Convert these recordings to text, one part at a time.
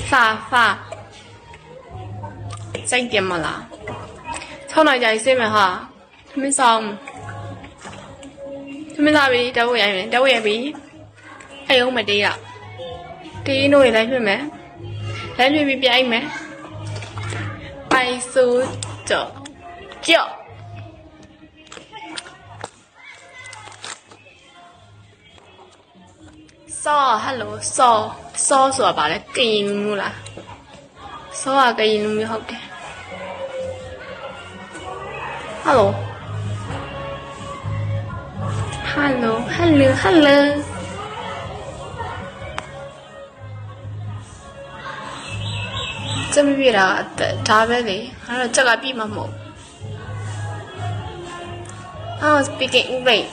发，真点么啦？超难讲些么哈？他们上，他们那边在我那边，在我那边，还有没得呀？第一弄来去没？来去比别没？白手着脚。ဆော hello ဆောဆိုတာဗာလဲကရင်လူမျိုးလားဆောကကရင်လူမျိုးဟုတ်တယ် hello hello hello hello 这么远了ဒါပဲလေအဲ့တော့ကြက်ကပြမှာမဟုတ်I'm speaking English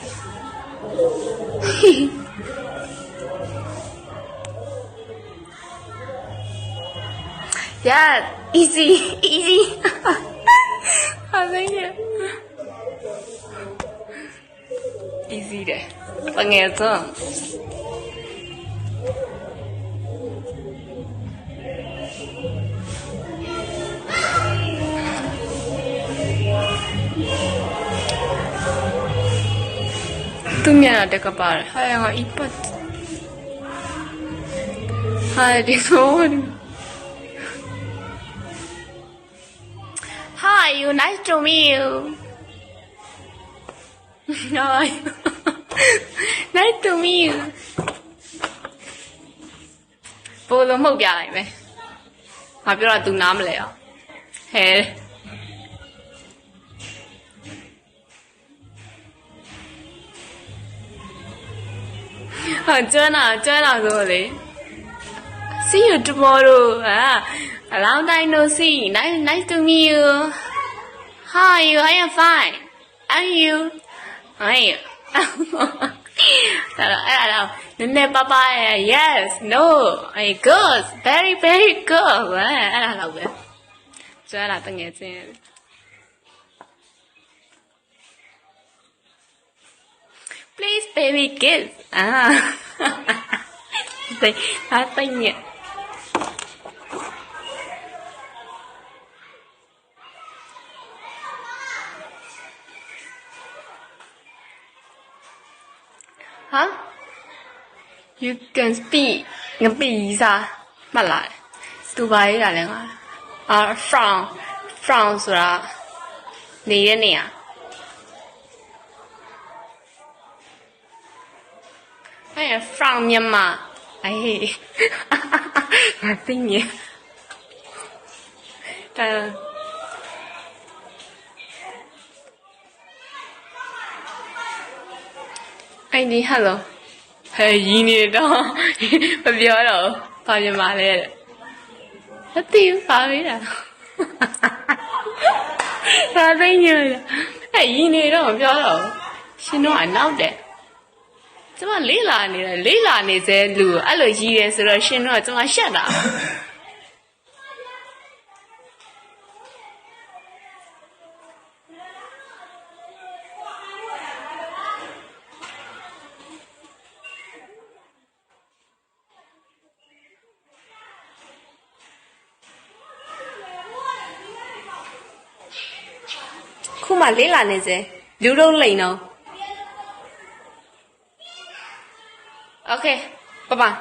Yeah, easy. I think it. Easy တဲ့။ငယ်ဆုံး။သူများတက်ကပါတယ်။ဟာငါ iPad ။ဟာဒီဆို။ How are you? Nice to meet you. How are you? Nice to meet you. ဘိုးလုံးမှုတ်ပြလိုက်မယ်။ငါပြောတာ तू နားမလဲအောင်။ဟဲ့။ဟာကျွမ်းတာဆိုလေ။ See you tomorrow. A long time no see. Nice to meet you. How are you? I am fine. And you? I am. Hello. Nene papa. Yes. No. Good. Very good. Hello. Cho là tao nghe xem. Please baby kiss. Tao nhẹ. Huh? You can speak ငပိစားမှတ်လားသူပါရေးတာလဲငါfrom ဆိုတာနေတဲ့နေရာအဲ့ from မြန်မာအေးငါသိနေအဲ့ဒီ hello ဟဲ့ရင်းနေတော့မပြောတော့ဘာပြမလဲမသိဘူးပါလေတာသာသိညရဟဲ့ရင်းနေတော့မပြောတော့ရှင်တော့အနောက်တယ်ကျမလေးလာနေစေလူအဲ့လိုကြီးတယ်ဆိုတော့ရှင်တော့ကျမရှက်တာခုမှလေးလာနေစေလူတော့လိန်တော့ Okay bye bye